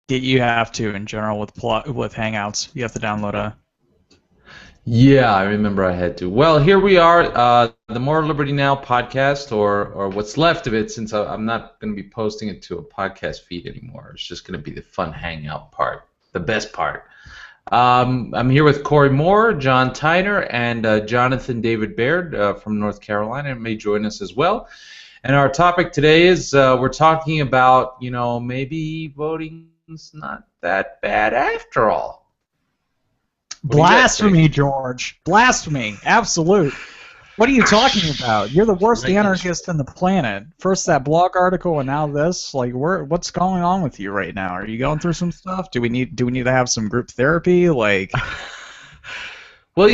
You have to in general with Hangouts. You have to download a. Yeah, I remember I had to. Well, here we are, the More Liberty Now podcast, or what's left of it, since I'm not going to be posting it to a podcast feed anymore. It's just going to be the fun hangout part, the best part. I'm here with Corey Moore, John Tyner, and Jonathan David Baird from North Carolina, and may join us as well. And our topic today is we're talking about, maybe voting's not that bad after all. What do you guys think? Blasphemy, George. Blasphemy. Absolute. What are you talking about? You're the worst anarchist in the planet. First that blog article and now this. Like, what's going on with you right now? Are you going through some stuff? Do we need to have some group therapy? Like, Well,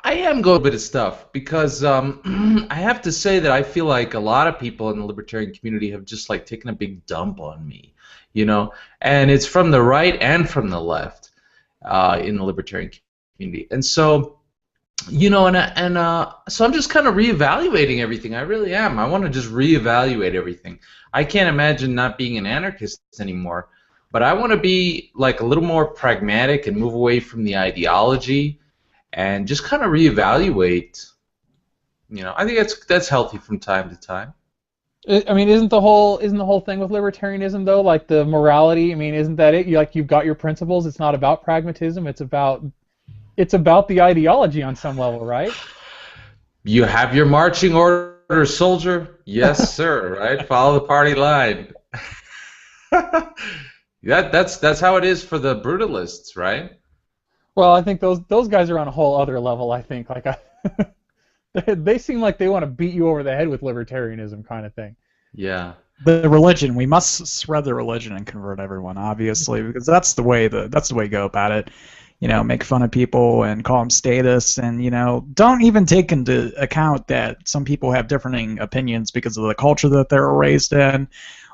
I am going a bit of stuff because I have to say that I feel like a lot of people in the libertarian community have just like taken a big dump on me, and it's from the right and from the left in the libertarian community, and so so I'm just kind of reevaluating everything. I really am. I want to just reevaluate everything. I can't imagine not being an anarchist anymore, but I want to be like a little more pragmatic and move away from the ideology and just kind of reevaluate. I think that's healthy from time to time. I mean, isn't the whole thing with libertarianism though, like the morality? I mean, isn't that it? You've got your principles. It's not about pragmatism. It's about the ideology on some level, right? You have your marching orders, soldier. Yes, sir. Right. Follow the party line. That's how it is for the brutalists, right? Well, I think those guys are on a whole other level. I think they seem like they want to beat you over the head with libertarianism kind of thing. Yeah. the religion. We must spread the religion and convert everyone, obviously, because that's the way to go about it. Make fun of people and call them statists, and don't even take into account that some people have differing opinions because of the culture that they were raised in,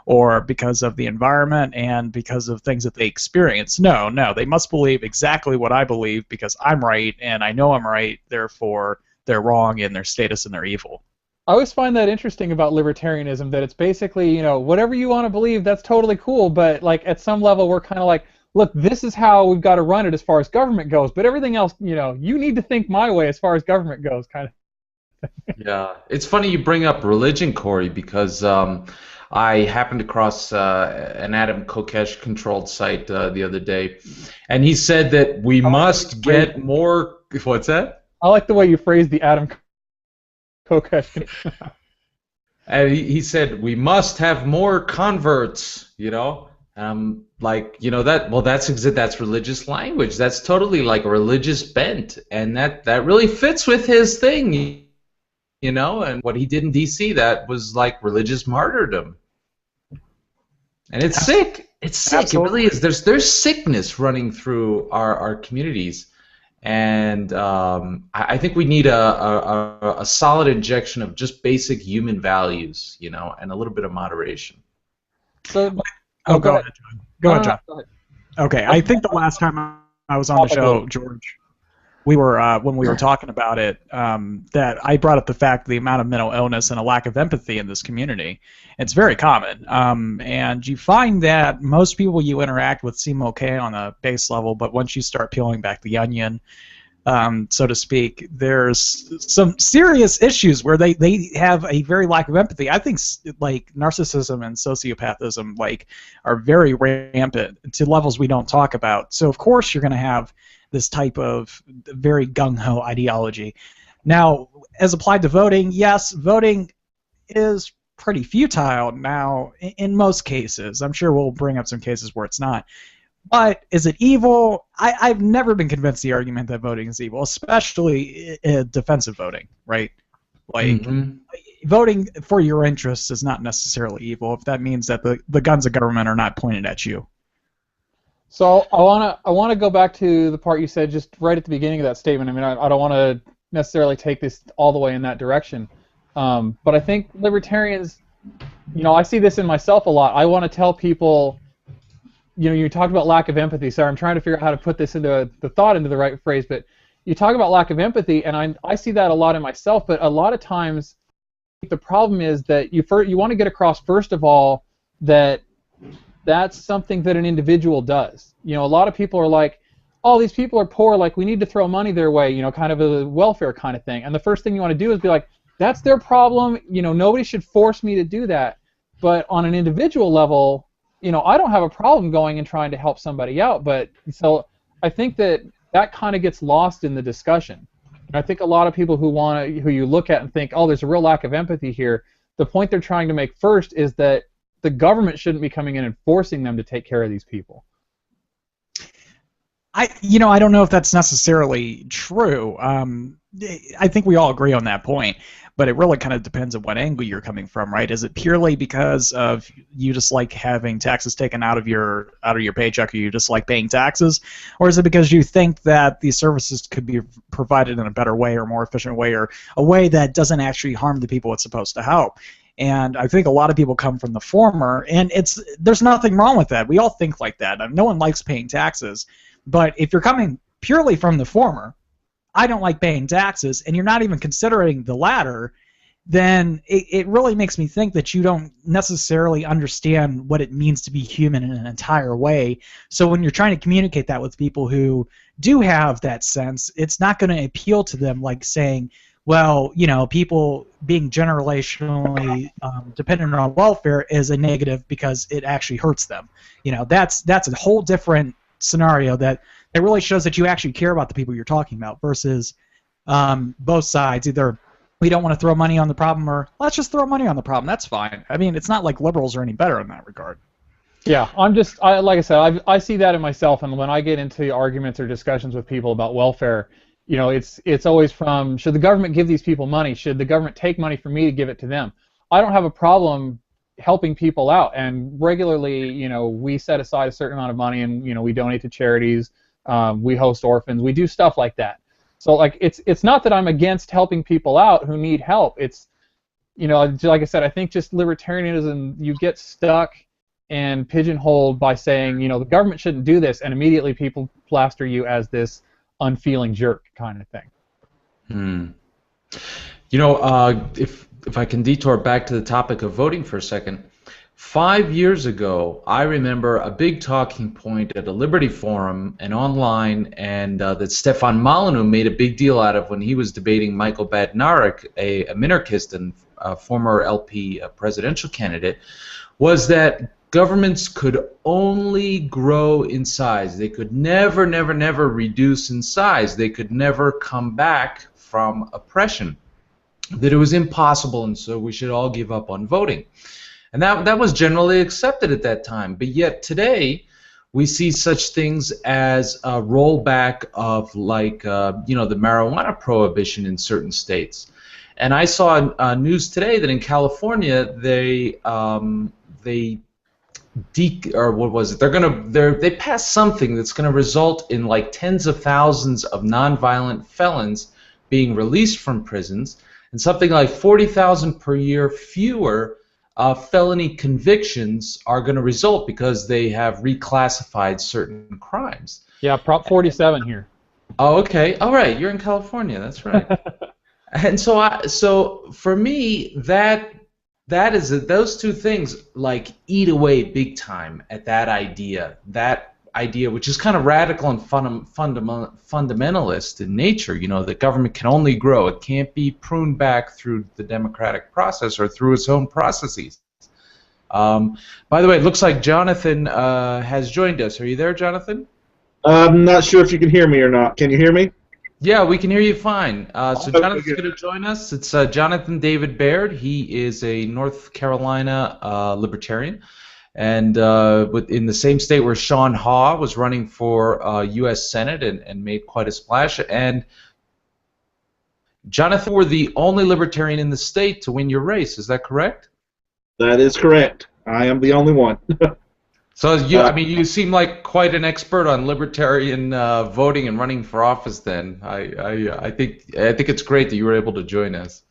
or because of the environment and because of things that they experience. No, they must believe exactly what I believe because I'm right and I know I'm right. Therefore, they're wrong and they're statists and they're evil. I always find that interesting about libertarianism, that it's basically, whatever you want to believe, that's totally cool, but like at some level we're kind of like, look, this is how we've got to run it as far as government goes, but everything else, you need to think my way as far as government goes, kind of. Yeah, it's funny you bring up religion, Corey, because I happened across an Adam Kokesh-controlled site the other day, and he said that we must get more. What's that? I like the way you phrased the Adam Kokesh. And he said we must have more converts. That's religious language. That's totally like a religious bent, and that really fits with his thing. And what he did in D.C., that was like religious martyrdom. And it's sick. It's sick. Absolutely. It really is. There's sickness running through our communities. And I think we need a solid injection of just basic human values, and a little bit of moderation. So, go ahead, John. Go ahead, John. Okay, I think the last time I was on the show, George, we were when we were talking about it, that I brought up the fact the amount of mental illness and a lack of empathy in this community. It's very common, and you find that most people you interact with seem okay on a base level, but once you start peeling back the onion, so to speak, there's some serious issues where they have a very lack of empathy. I think like narcissism and sociopathism are very rampant to levels we don't talk about. So of course you're going to have this type of very gung-ho ideology. Now, as applied to voting, yes, voting is pretty futile now in most cases. I'm sure we'll bring up some cases where it's not. But is it evil? I've never been convinced the argument that voting is evil, especially defensive voting, right? Voting for your interests is not necessarily evil if that means that the guns of government are not pointed at you. So I wanna go back to the part you said just right at the beginning of that statement. I mean, I don't want to necessarily take this all the way in that direction, but I think libertarians, I see this in myself a lot. I want to tell people, you talked about lack of empathy. Sorry, I'm trying to figure out how to put this into the thought into the right phrase. But you talk about lack of empathy, and I see that a lot in myself. But a lot of times, the problem is that you want to get across first of all that that's something that an individual does. You know, a lot of people are like, oh, these people are poor, like we need to throw money their way, you know, kind of a welfare kind of thing. And the first thing you want to do is be like, that's their problem, you know, nobody should force me to do that. But on an individual level, you know, I don't have a problem going and trying to help somebody out. But so I think that kind of gets lost in the discussion. And I think a lot of people who you look at and think, oh, there's a real lack of empathy here. The point they're trying to make first is that the government shouldn't be coming in and forcing them to take care of these people. I don't know if that's necessarily true. I think we all agree on that point, but it really kind of depends on what angle you're coming from, right? Is it purely because of you just like having taxes taken out of your paycheck, or you just like paying taxes, or is it because you think that these services could be provided in a better way or more efficient way, or a way that doesn't actually harm the people it's supposed to help? And I think a lot of people come from the former, and there's nothing wrong with that. We all think like that. No one likes paying taxes. But if you're coming purely from the former, I don't like paying taxes, and you're not even considering the latter, then it really makes me think that you don't necessarily understand what it means to be human in an entire way. So when you're trying to communicate that with people who do have that sense, it's not going to appeal to them like saying, well, you know, people being generationally dependent on welfare is a negative because it actually hurts them. You know, that's a whole different scenario that really shows that you actually care about the people you're talking about versus both sides. Either we don't want to throw money on the problem, or let's just throw money on the problem. That's fine. I mean, it's not like liberals are any better in that regard. Yeah, like I said, I see that in myself, and when I get into arguments or discussions with people about welfare, you know, it's always from, should the government give these people money? Should the government take money from me to give it to them? I don't have a problem helping people out, and regularly, you know, we set aside a certain amount of money, and you know, we donate to charities, we host orphans, we do stuff like that. So like, it's not that I'm against helping people out who need help. It's, you know, like I said, I think just libertarianism, you get stuck and pigeonholed by saying, you know, the government shouldn't do this, and immediately people plaster you as this unfeeling jerk kind of thing. You know, if I can detour back to the topic of voting for a second, 5 years ago, I remember a big talking point at a Liberty Forum and online, and that Stefan Molyneux made a big deal out of when he was debating Michael Badnarik, a minarchist and former LP presidential candidate, was that governments could only grow in size. They could never, never, never reduce in size. They could never come back from oppression. That it was impossible, and so we should all give up on voting. And that was generally accepted at that time. But yet today, we see such things as a rollback of, like, you know, the marijuana prohibition in certain states. And I saw news today that in California, they passed something that's going to result in like tens of thousands of nonviolent felons being released from prisons, and something like 40,000 per year fewer felony convictions are going to result because they have reclassified certain crimes. Yeah, Prop 47 here. Oh, okay. All right, you're in California. That's right. And so for me, those two things like eat away big time at that idea. Which is kind of radical and fundamentalist in nature. You know, the government can only grow; it can't be pruned back through the democratic process or through its own processes. By the way, it looks like Jonathan has joined us. Are you there, Jonathan? I'm not sure if you can hear me or not. Can you hear me? Yeah, we can hear you fine. So Jonathan's going to join us. It's Jonathan David Baird. He is a North Carolina libertarian. And in the same state where Sean Haw was running for U.S. Senate and made quite a splash. And Jonathan, you were the only libertarian in the state to win your race. Is that correct? That is correct. I am the only one. So I mean, you seem like quite an expert on libertarian voting and running for office. Then I think it's great that you were able to join us.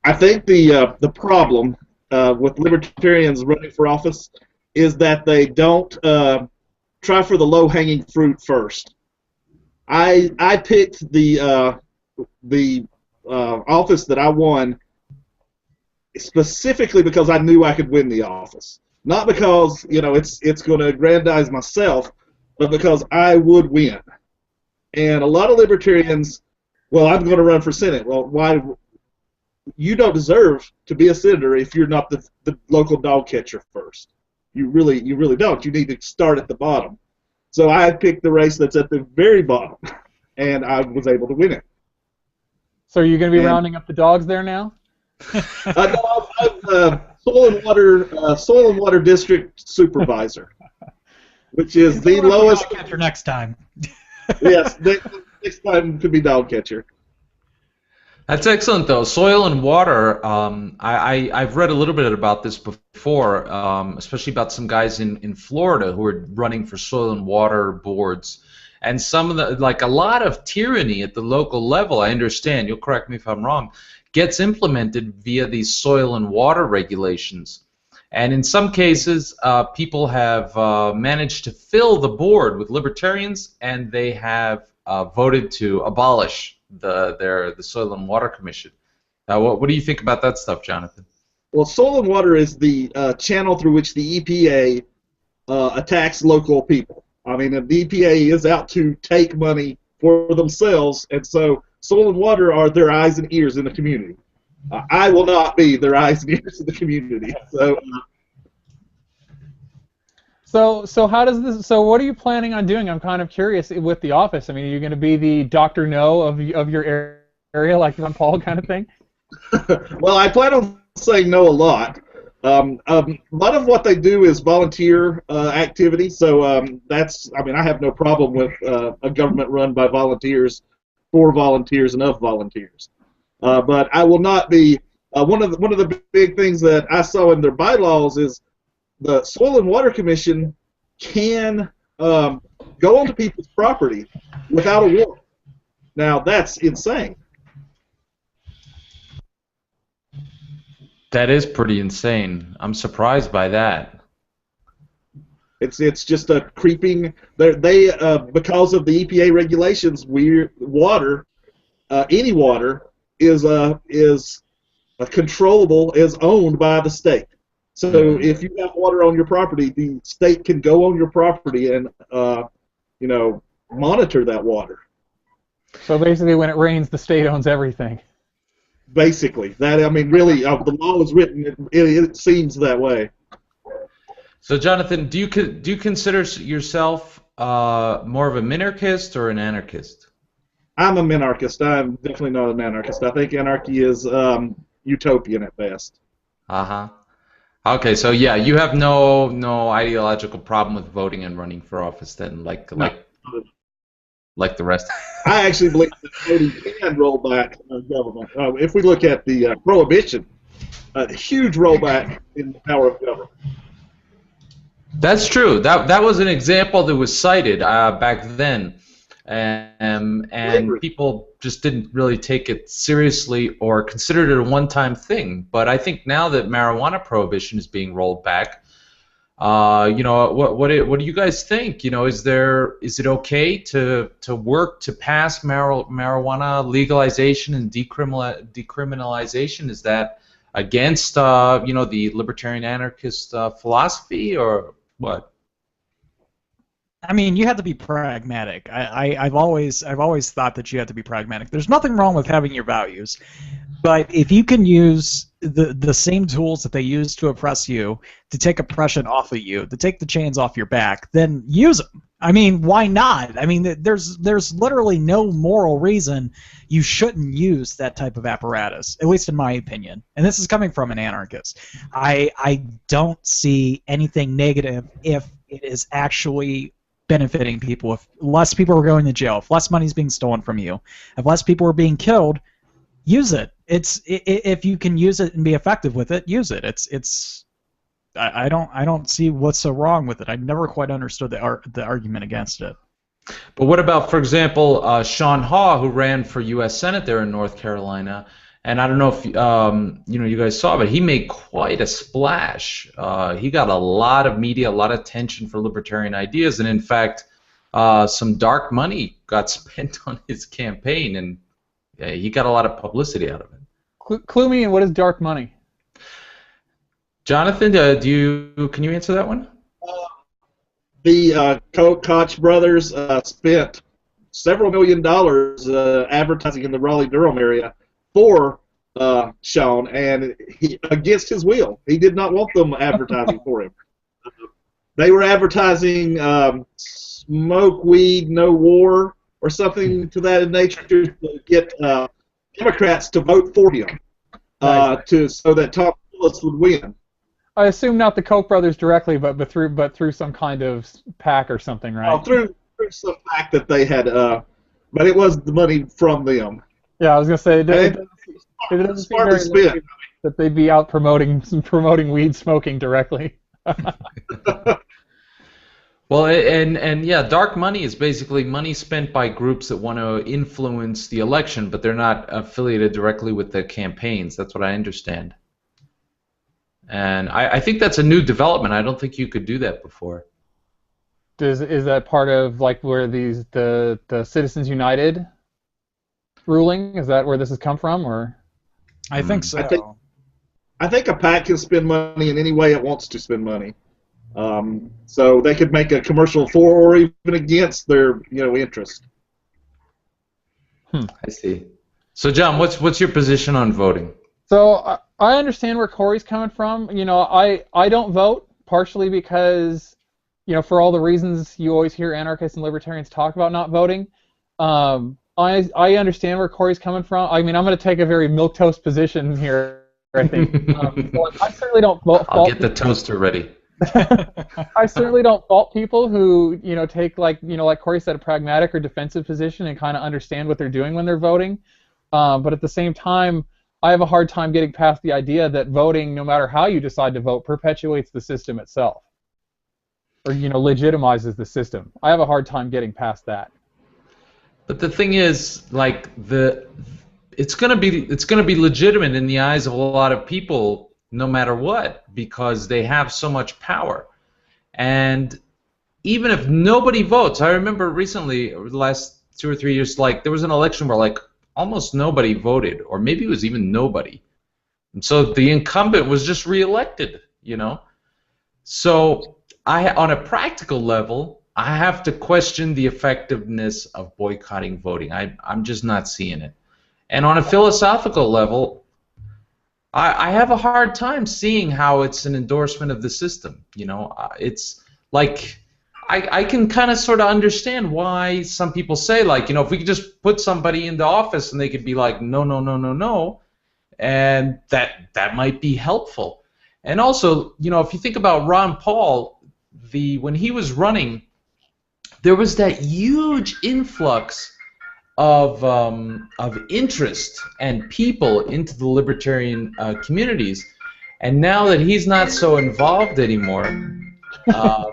I think the problem with libertarians running for office is that they don't try for the low-hanging fruit first. I picked the office that I won specifically because I knew I could win the office. not because it's going to aggrandize myself, but because I would win. And a lot of libertarians, well, I'm going to run for Senate. Well, why? You don't deserve to be a senator if you're not the local dog catcher first. You really don't. You need to start at the bottom. So I picked the race that's at the very bottom, and I was able to win it. So are you going to be rounding up the dogs there now? No, I'm soil and water district supervisor, which is the lowest. Dog catcher next time. Yes, next time could be dog catcher. That's excellent, though. Soil and water. I've read a little bit about this before, especially about some guys in Florida who are running for soil and water boards, and some of the a lot of tyranny at the local level. I understand. You'll correct me if I'm wrong. Gets implemented via these soil and water regulations, and in some cases, people have managed to fill the board with libertarians, and they have voted to abolish the Soil and Water Commission. What do you think about that stuff, Jonathan? Well, soil and water is the channel through which the EPA attacks local people. I mean, the EPA is out to take money for themselves, and so soil and water are their eyes and ears in the community. I will not be their eyes and ears in the community. So how does this? So what are you planning on doing? I'm kind of curious with the office. I mean, are you going to be the Dr. No of your area, like Ron Paul kind of thing? Well, I plan on saying no a lot. A lot of what they do is volunteer activity, so that's. I mean, I have no problem with a government run by volunteers, for volunteers, and of volunteers. But I will not be. One of the big things that I saw in their bylaws is the Soil and Water Commission can go onto people's property without a warrant. Now that's insane. That is pretty insane. I'm surprised by that. It's just a creeping. They because of the EPA regulations, water, any water is controllable, is owned by the state. So if you have water on your property, the state can go on your property and monitor that water. So basically, when it rains, the state owns everything. Basically, I mean, really, the law is written. It seems that way. So, Jonathan, do you consider yourself more of a minarchist or an anarchist? I'm a minarchist. I'm definitely not an anarchist. I think anarchy is utopian at best. Okay, so yeah, you have no ideological problem with voting and running for office then, like the rest. I actually believe that voting can roll back government. If we look at the prohibition, a huge rollback in the power of government. That's true. That was an example that was cited back then, and people just didn't really take it seriously or considered it a one-time thing. But I think now that marijuana prohibition is being rolled back, what do you guys think? Is it okay to work to pass marijuana legalization and decriminalization? Is that against the libertarian anarchist philosophy, or what? I mean, you have to be pragmatic. I've always thought that you have to be pragmatic. There's nothing wrong with having your values, but if you can use the same tools that they use to oppress you, to take oppression off of you, to take the chains off your back, then use them. I mean, why not? I mean, there's literally no moral reason you shouldn't use that type of apparatus, at least in my opinion. And this is coming from an anarchist. I don't see anything negative if it is actually benefiting people. If less people are going to jail, if less money is being stolen from you, if less people are being killed, use it. If you can use it and be effective with it, use it. I don't see what's so wrong with it. I never quite understood the argument against it. But what about, for example, Sean Haw, who ran for U.S. Senate there in North Carolina? And I don't know if you guys saw, but he made quite a splash. He got a lot of media, a lot of attention for libertarian ideas, and in fact, some dark money got spent on his campaign, and he got a lot of publicity out of it. Clue me in, what is dark money? Jonathan, can you answer that one? The Koch brothers spent several $1 million advertising in the Raleigh-Durham area for Sean, and against his will. He did not want them advertising for him. They were advertising smoke weed, no war, or something to that nature to get Democrats to vote for him, so that Tom Tillis would win. I assume not the Koch brothers directly, but through some kind of PAC or something, right? Through some PAC that they had, but it was the money from them. Yeah, I was gonna say it doesn't seem very likely that they'd be out promoting weed smoking directly. Well, and yeah, dark money is basically money spent by groups that want to influence the election, but they're not affiliated directly with the campaigns. That's what I understand. And I think that's a new development. I don't think you could do that before. Is that part of like where the Citizens United ruling? Is that where this has come from, or? I think so. I think a PAC can spend money in any way it wants to spend money. So they could make a commercial for or even against their interest. I see. So John, what's your position on voting? So I understand where Corey's coming from. I don't vote partially because for all the reasons you always hear anarchists and libertarians talk about not voting. I understand where Corey's coming from. I mean, I'm going to take a very milquetoast position here, I think. So I certainly don't vote. I'll get the toaster ready. I certainly don't fault people who take like Corey said, a pragmatic or defensive position and kind of understand what they're doing when they're voting. But at the same time, I have a hard time getting past the idea that voting, no matter how you decide to vote, perpetuates the system itself, or legitimizes the system. I have a hard time getting past that. But the thing is, like it's gonna be legitimate in the eyes of a lot of people, no matter what, because they have so much power. And even if nobody votes, I remember recently, over the last 2 or 3 years, like there was an election where like almost nobody voted, or maybe it was even nobody. And so the incumbent was just reelected, So on a practical level, I have to question the effectiveness of boycotting voting. I'm just not seeing it. And on a philosophical level, I have a hard time seeing how it's an endorsement of the system. It's like I can kind of sort of understand why some people say, like, if we could just put somebody into office and they could be like, no, no, no, no, no, and that might be helpful. And also, if you think about Ron Paul, when he was running, there was that huge influx of interest and people into the libertarian communities, and now that he's not so involved anymore, now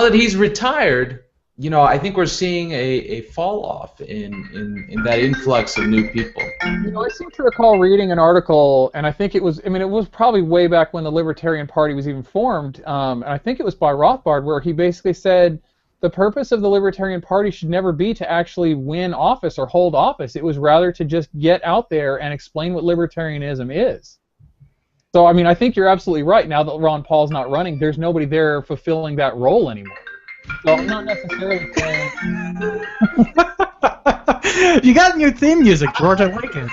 that he's retired, I think we're seeing a fall off in that influx of new people. I seem to recall reading an article, and I think it was probably way back when the Libertarian Party was even formed, and I think it was by Rothbard, where he basically said the purpose of the Libertarian Party should never be to actually win office or hold office. It was rather to just get out there and explain what libertarianism is. So, I think you're absolutely right. Now that Ron Paul's not running, there's nobody there fulfilling that role anymore. So I'm not necessarily saying... You got new theme music, George. I like it.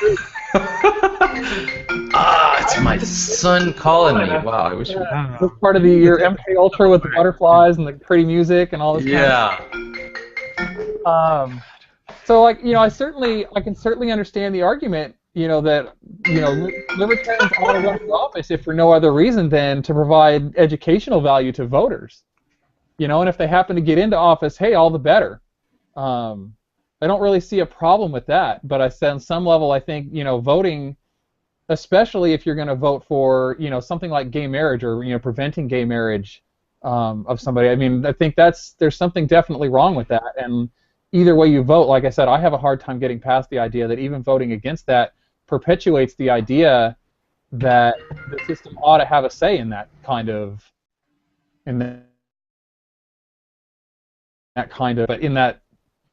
It's my son calling me. Wow, I wish. Yeah, this part of your MK Ultra with the butterflies and the pretty music and all this. Yeah. So, I can certainly understand the argument, that libertarians ought to run for office if for no other reason than to provide educational value to voters. And if they happen to get into office, hey, all the better. I don't really see a problem with that, but on some level, I think voting, especially if you're going to vote for something like gay marriage or preventing gay marriage of somebody, I think there's something definitely wrong with that. And either way you vote, like I said, I have a hard time getting past the idea that even voting against that perpetuates the idea that the system ought to have a say in that kind of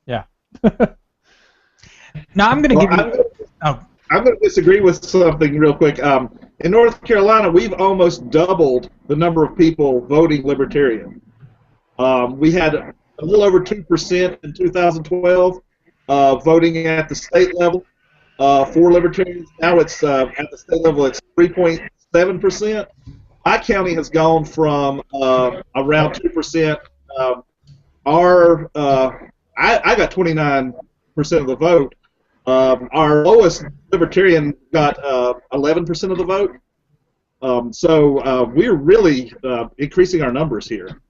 yeah. Now I'm going to give you. Oh, I'm going to disagree with something real quick. In North Carolina, we've almost doubled the number of people voting Libertarian. We had a little over 2% in 2012 voting at the state level for Libertarians. Now it's at the state level, it's 3.7%. My county has gone from around 2%. I got 29% of the vote. Our lowest Libertarian got 11% of the vote. So we're really increasing our numbers here.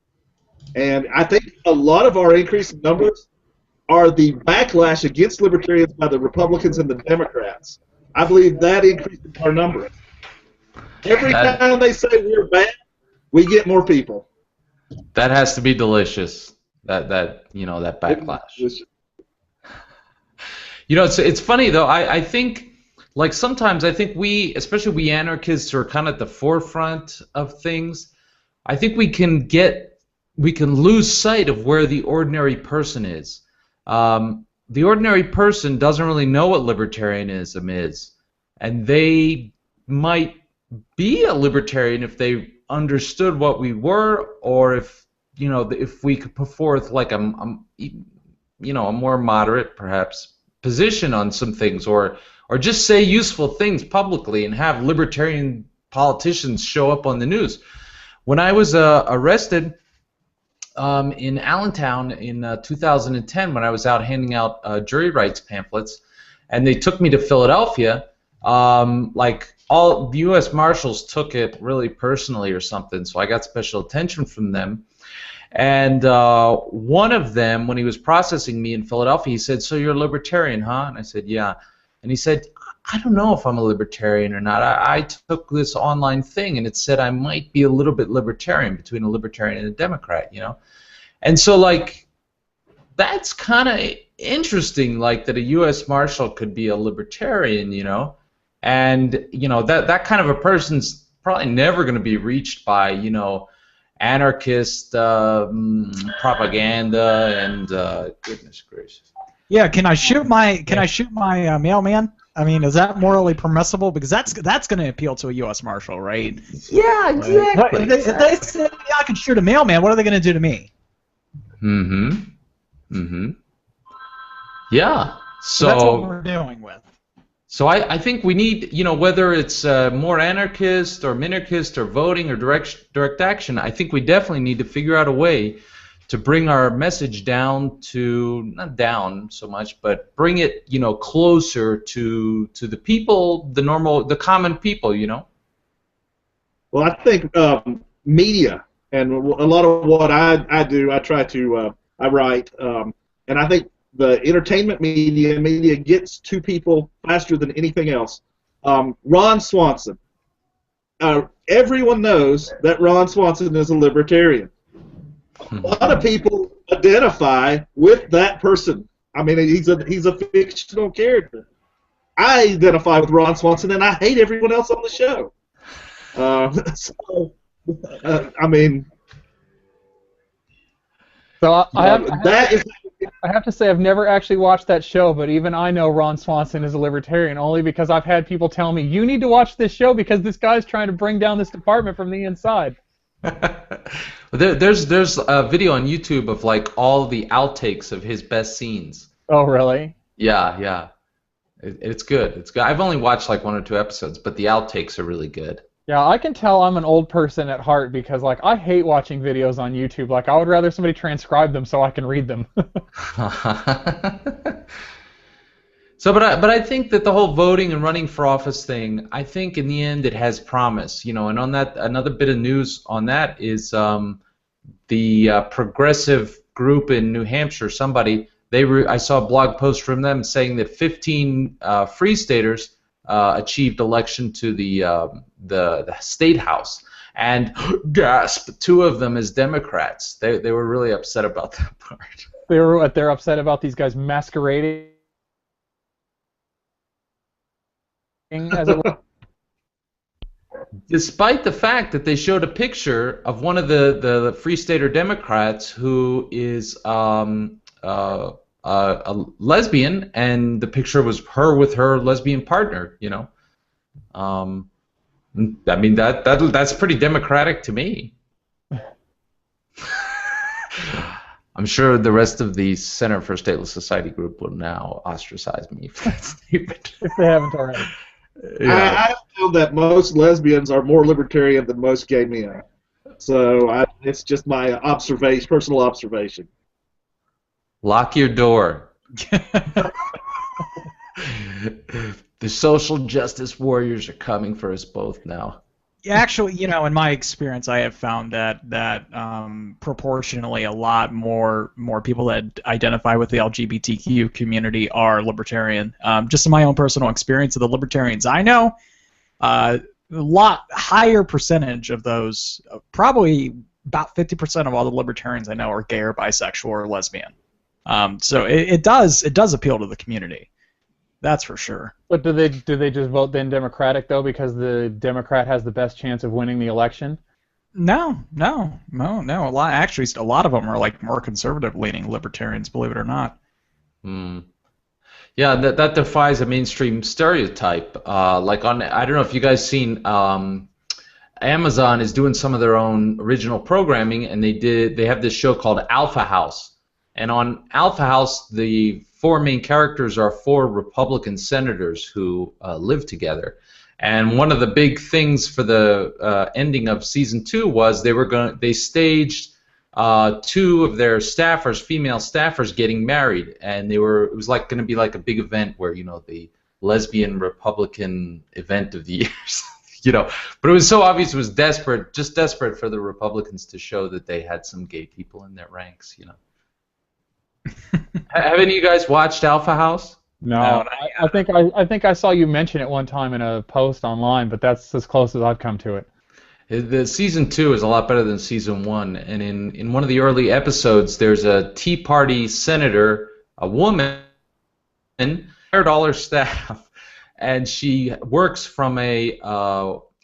And I think a lot of our increased numbers are the backlash against Libertarians by the Republicans and the Democrats. I believe that increases our numbers. Every time they say we're bad, we get more people. That has to be delicious. That backlash. You know, it's funny though. I think, like, sometimes I think especially we anarchists, are kind of at the forefront of things. I think we can lose sight of where the ordinary person is. The ordinary person doesn't really know what libertarianism is, and they might be a libertarian if they understood what we were, or if we could put forth like a more moderate, perhaps, position on some things, or just say useful things publicly and have libertarian politicians show up on the news. When I was arrested in Allentown in 2010, when I was out handing out jury rights pamphlets, and they took me to Philadelphia, like, all the U.S. Marshals took it really personally or something, so I got special attention from them. And one of them, when he was processing me in Philadelphia, he said, "So you're a libertarian, huh?" And I said, "Yeah." And he said, "I don't know if I'm a libertarian or not. I took this online thing, and it said I might be a little bit libertarian, between a libertarian and a Democrat, you know." And so, like, that's kind of interesting, like, that a U.S. Marshal could be a libertarian, you know. And, that kind of a person's probably never going to be reached by, anarchist propaganda and goodness gracious. Yeah, can I shoot my mailman? I mean, is that morally permissible? Because that's going to appeal to a U.S. Marshal, right? Yeah, exactly. If they say, yeah, I can shoot a mailman, what are they going to do to me? Yeah. So that's what we're dealing with. So I think we need, whether it's more anarchist or minarchist or voting or direct action, I think we definitely need to figure out a way to bring our message down to, not down so much, but bring it, closer to the people, the common people, Well, I think media, and a lot of what I do, I try to, I write, and I think the entertainment media gets to people faster than anything else. Ron Swanson. Everyone knows that Ron Swanson is a libertarian. A lot of people identify with that person. I mean, he's a fictional character. I identify with Ron Swanson, and I hate everyone else on the show. I mean... So I have to say I've never actually watched that show, but even I know Ron Swanson is a libertarian, only because I've had people tell me, you need to watch this show because this guy's trying to bring down this department from the inside. There's a video on YouTube of, like, all the outtakes of his best scenes. Oh, really? Yeah. It's good. It's good. I've only watched like 1 or 2 episodes, but the outtakes are really good. Yeah, I can tell I'm an old person at heart because, like, I hate watching videos on YouTube. Like, I would rather somebody transcribe them so I can read them. So, but I think that the whole voting and running for office thing, I think in the end it has promise, And on that, another bit of news on that is the progressive group in New Hampshire. I saw a blog post from them saying that 15 Free Staters achieved election to the state house, and gasp, 2 of them as Democrats. They were really upset about that part. They're upset about these guys masquerading as it were. Despite the fact that they showed a picture of one of the Free Stater Democrats who is a a lesbian, and the picture was her with her lesbian partner. I mean that's pretty democratic to me. I'm sure the rest of the Center for Stateless Society group will now ostracize me for that statement. If they haven't already. Yeah. I feel that most lesbians are more libertarian than most gay men. So it's just my personal observation. Lock your door. The social justice warriors are coming for us both now. Actually, in my experience, I have found that proportionally a lot more people that identify with the LGBTQ community are libertarian. Just in my own personal experience of the libertarians I know, a lot higher percentage of those, probably about 50% of all the libertarians I know are gay or bisexual or lesbian. So it does appeal to the community. That's for sure. But do they just vote then Democratic though because the Democrat has the best chance of winning the election? No. A lot of them are like more conservative-leaning libertarians, believe it or not. Yeah, that defies a mainstream stereotype. Like I don't know if you guys seen. Amazon is doing some of their own original programming, and they have this show called Alpha House. And on Alpha House, the four main characters are four Republican senators who live together. And one of the big things for the ending of season 2 was they staged 2 of their staffers, female staffers, getting married, and it was like going to be like a big event where the lesbian Republican event of the year. But it was so obvious it was desperate for the Republicans to show that they had some gay people in their ranks. Have any of you guys watched Alpha House? No. I think I saw you mention it one time in a post online, but that's as close as I've come to it. The season 2 is a lot better than season 1, and in one of the early episodes, there's a Tea Party senator, a woman, hired all her staff, and she works from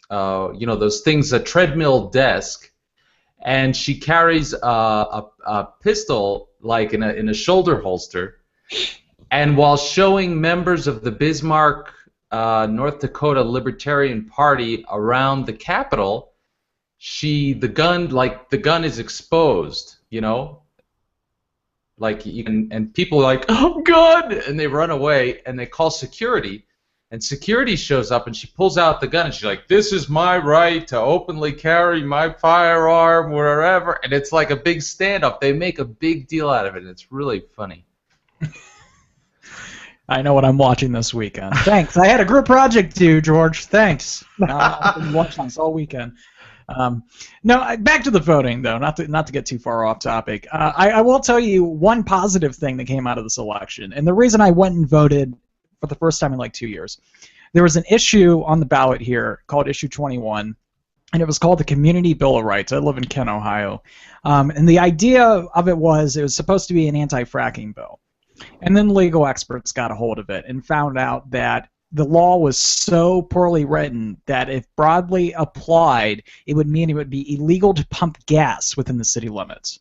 those things, a treadmill desk, and she carries a pistol like in a shoulder holster, and while showing members of the Bismarck, North Dakota Libertarian Party around the Capitol, the gun is exposed, and people are like, oh God, and they run away and they call security, and security shows up and she pulls out the gun and she's like, this is my right to openly carry my firearm wherever, and it's like a big stand-up. They make a big deal out of it, and it's really funny. I know what I'm watching this weekend. Thanks. I had a group project due, George. Thanks. I've been watching this all weekend. No, back to the voting, though, not to get too far off topic. I will tell you one positive thing that came out of this election, and the reason I went and voted for the first time in like 2 years. There was an issue on the ballot here called Issue 21, and it was called the Community Bill of Rights. I live in Kent, Ohio. And the idea of it was supposed to be an anti-fracking bill. And then legal experts got a hold of it and found out that the law was so poorly written that if broadly applied, it would mean it would be illegal to pump gas within the city limits.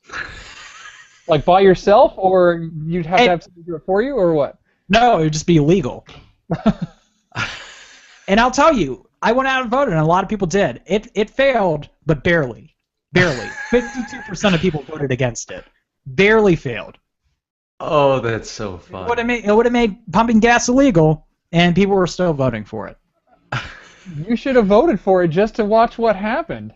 Like by yourself, or you'd have to have somebody do it for you, or what? No, it would just be illegal. And I'll tell you, I went out and voted, and a lot of people did. It failed, but barely. Barely. 52% of people voted against it. Barely failed. Oh, that's so fun. It would have made pumping gas illegal, and people were still voting for it. You should have voted for it just to watch what happened.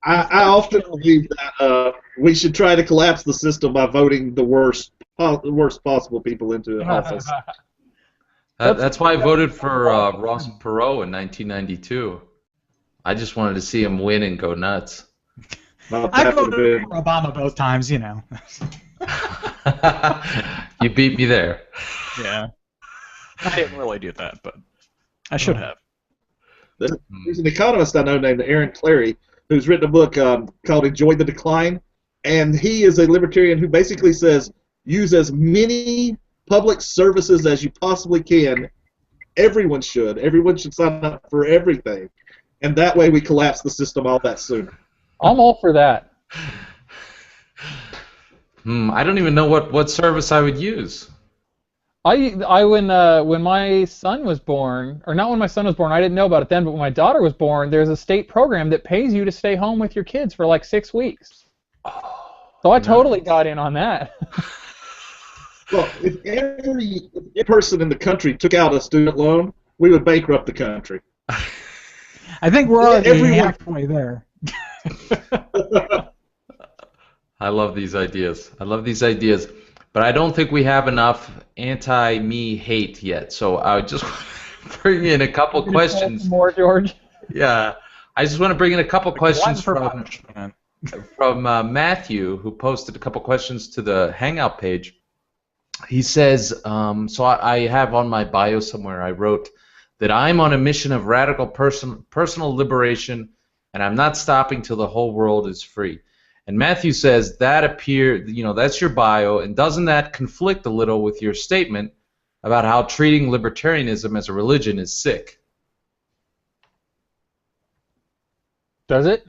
I often believe that we should try to collapse the system by voting the worst possible people into office. That's why I voted for Ross Perot in 1992. I just wanted to see him win and go nuts. I voted for Obama both times, You beat me there. Yeah. I didn't really do that, but I should have. There's an economist I know named Aaron Clary who's written a book called Enjoy the Decline, and he is a libertarian who basically says use as many public services as you possibly can. Everyone should. Everyone should sign up for everything, and that way we collapse the system all that sooner. I'm all for that. I don't even know what service I would use. When my son was born, or not when my son was born, I didn't know about it then, but when my daughter was born, there's a state program that pays you to stay home with your kids for like 6 weeks. So I totally got in on that. Well, if every person in the country took out a student loan, we would bankrupt the country. I think we're already halfway there. I love these ideas. But I don't think we have enough anti-me hate yet. So I just want to bring in a couple questions. More, George? Yeah. I just want to bring in a couple questions from Matthew, who posted a couple questions to the Hangout page. He says, so I have on my bio somewhere, I wrote that I'm on a mission of radical personal liberation, and I'm not stopping till the whole world is free. And Matthew says that's your bio, and doesn't that conflict a little with your statement about how treating libertarianism as a religion is sick? Does it?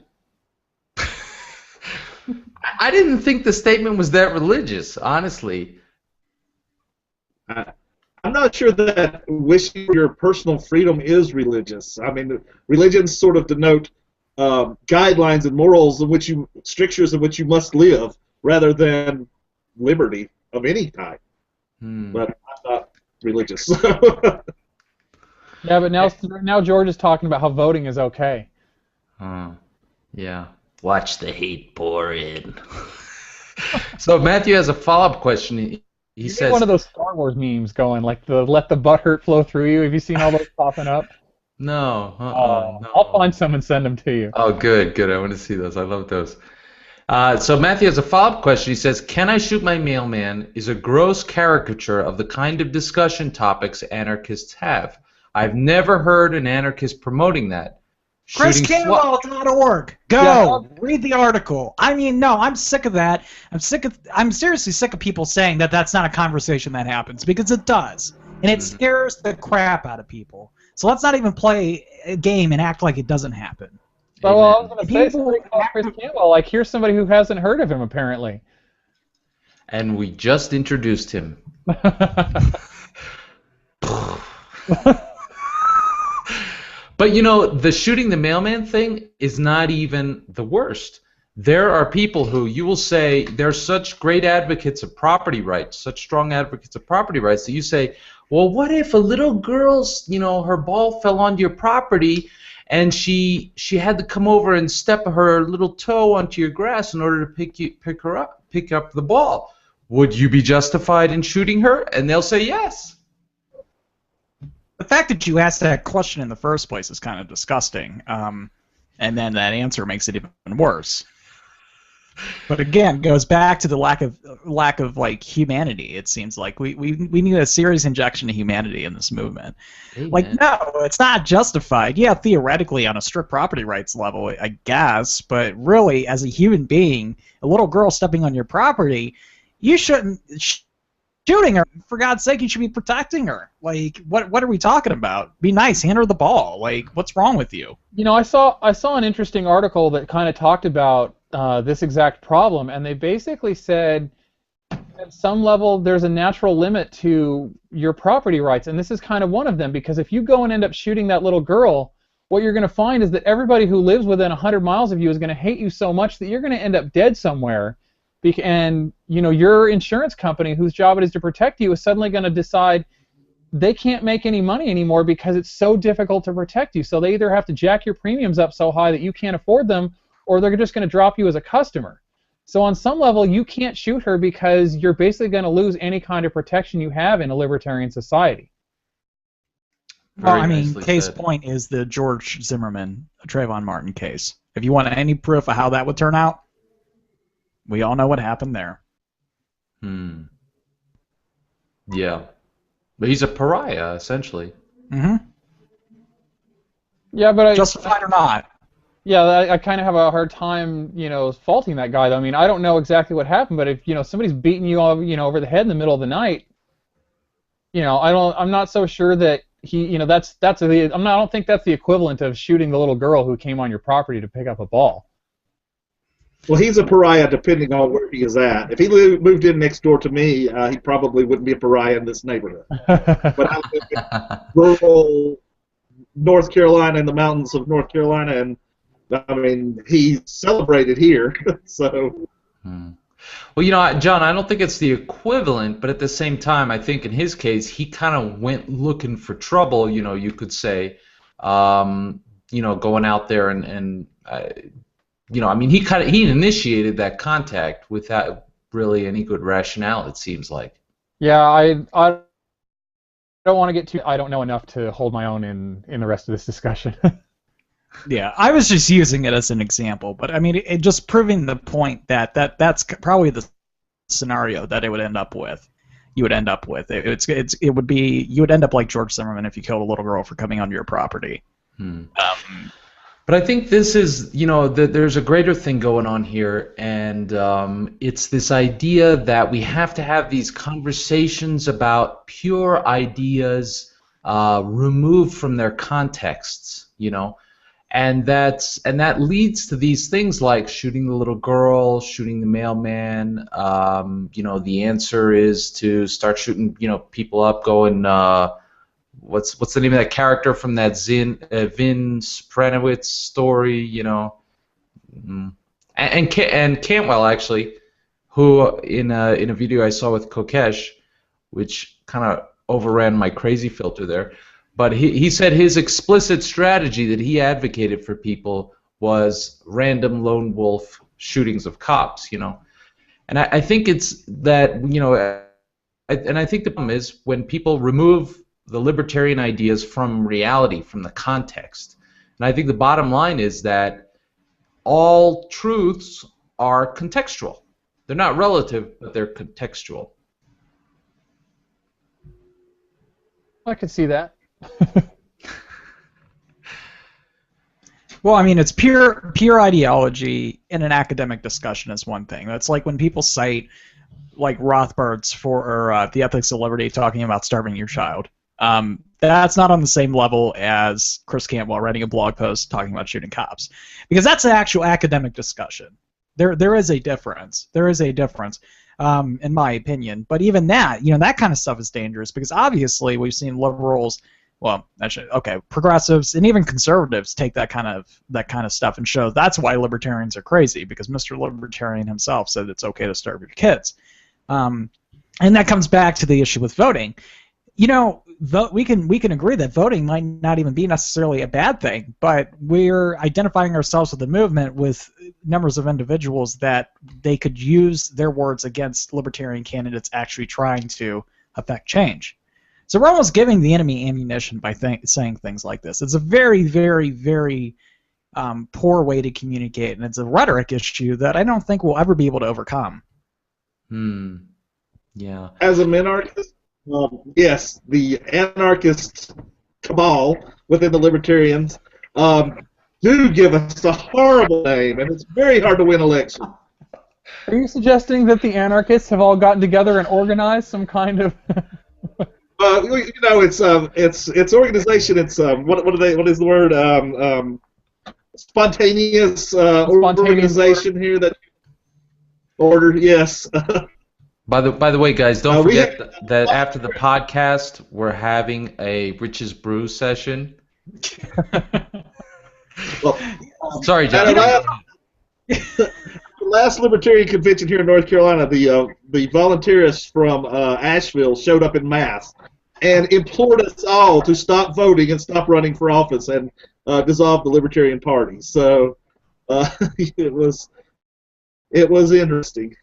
I didn't think the statement was that religious, honestly. I'm not sure that wishing for your personal freedom is religious. I mean, religions sort of denote guidelines and morals in which strictures in which you must live, rather than liberty of any type. But I'm not religious. Yeah, but now George is talking about how voting is okay. Yeah. Watch the hate pour in. So Matthew has a follow-up question. He says, one of those Star Wars memes going, like the "let the butthurt flow through you." Have you seen all those popping up? No. No. I'll find some and send them to you. Oh, good. I want to see those. I love those. So Matthew has a follow-up question. He says, "Can I shoot my mailman?" is a gross caricature of the kind of discussion topics anarchists have. I've never heard an anarchist promoting that. ChrisCanwell.org. Go read the article. I mean, no, I'm sick of that. I'm seriously sick of people saying that that's not a conversation that happens, because it does, and it scares the crap out of people. So let's not even play a game and act like it doesn't happen. Well, I was going to say, somebody called Chris Canwell. Like, here's somebody who hasn't heard of him apparently. And we just introduced him. But the shooting the mailman thing is not even the worst. There are people who you will say they're such great advocates of property rights, such strong advocates of property rights, that you say, well, what if a little girl's, her ball fell onto your property and she had to come over and step her little toe onto your grass in order to pick up the ball. Would you be justified in shooting her? And they'll say yes. The fact that you asked that question in the first place is kind of disgusting, and then that answer makes it even worse. But again, it goes back to the lack of like humanity. It seems like we need a serious injection of humanity in this movement. Amen. Like, no, it's not justified. Yeah, theoretically on a strict property rights level, I guess, but really, as a human being, a little girl stepping on your property, you shouldn't. Shooting her, for God's sake, you should be protecting her. Like, what are we talking about? Be nice, hand her the ball. Like, what's wrong with you? I saw an interesting article that kind of talked about this exact problem, and they basically said at some level there's a natural limit to your property rights, and this is kind of one of them, because if you go and end up shooting that little girl, what you're going to find is that everybody who lives within 100 miles of you is going to hate you so much that you're going to end up dead somewhere. And your insurance company, whose job it is to protect you, is suddenly going to decide they can't make any money anymore because it's so difficult to protect you. So they either have to jack your premiums up so high that you can't afford them, or they're just going to drop you as a customer. So on some level, you can't shoot her because you're basically going to lose any kind of protection you have in a libertarian society. Well, I mean, case point is the George Zimmerman, Trayvon Martin case. If you want any proof of how that would turn out, we all know what happened there. Yeah. But he's a pariah, essentially. Mm-hmm. Yeah, but justified or not. Yeah, I kind of have a hard time, faulting that guy, though. I mean, I don't know exactly what happened, but if, somebody's beating you, over the head in the middle of the night, I'm not so sure that he, I don't think that's the equivalent of shooting the little girl who came on your property to pick up a ball. Well, he's a pariah depending on where he is at. If he moved in next door to me, he probably wouldn't be a pariah in this neighborhood. But I live in rural North Carolina, in the mountains of North Carolina, and I mean, he's celebrated here. So. Well, you know, John, I don't think it's the equivalent, but at the same time, I think in his case, he kind of went looking for trouble, you know, you could say, you know, going out there and you know, I mean, he initiated that contact without really any good rationale, it seems like. Yeah, I don't want to get too. I don't know enough to hold my own in the rest of this discussion. Yeah, I was just using it as an example, but I mean, it just proving the point that's probably the scenario that it would end up with. You would end up with it would be you would end up like George Zimmerman if you killed a little girl for coming onto your property. But I think this is, you know, there's a greater thing going on here, and it's this idea that we have to have these conversations about pure ideas removed from their contexts, you know. And that leads to these things like shooting the little girl, shooting the mailman. You know, the answer is to start shooting, you know, people up. Going, what's the name of that character from that Vin Spranowitz story? You know, and Cantwell actually, who in a video I saw with Kokesh, which kind of overran my crazy filter there. But he said his explicit strategy that he advocated for people was random lone wolf shootings of cops, you know. And I think it's that, you know, and I think the problem is when people remove the libertarian ideas from reality, from the context. And I think the bottom line is that all truths are contextual. They're not relative, but they're contextual. I could see that. Well, I mean, it's pure ideology in an academic discussion is one thing. That's like when people cite, like Rothbard's for the ethics of liberty, talking about starving your child. That's not on the same level as Chris Cantwell writing a blog post talking about shooting cops, because that's an actual academic discussion. There is a difference. There is a difference, in my opinion. But even that, you know, that kind of stuff is dangerous because obviously we've seen liberals. Well, actually, okay, progressives and even conservatives take that kind of stuff and show that's why libertarians are crazy, because Mr. Libertarian himself said it's okay to starve your kids, and that comes back to the issue with voting. You know, we can agree that voting might not even be necessarily a bad thing, but we're identifying ourselves with the movement with numbers of individuals that they could use their words against libertarian candidates actually trying to affect change. So we're almost giving the enemy ammunition by saying things like this. It's a very, very, very poor way to communicate, and it's a rhetoric issue that I don't think we'll ever be able to overcome. Yeah. As a minarchist, yes, the anarchist cabal within the libertarians do give us a horrible name, and it's very hard to win elections. Are you suggesting that the anarchists have all gotten together and organized some kind of? You know, it's organization. It's what is the word? Spontaneous organization here. That order, yes. By the way, guys, don't forget that after the podcast, we're having a Rich's Brew session. Well, sorry, John. The last Libertarian convention here in North Carolina, the volunteerists from Asheville showed up in mass and implored us all to stop voting and stop running for office and dissolve the Libertarian Party. So it was interesting.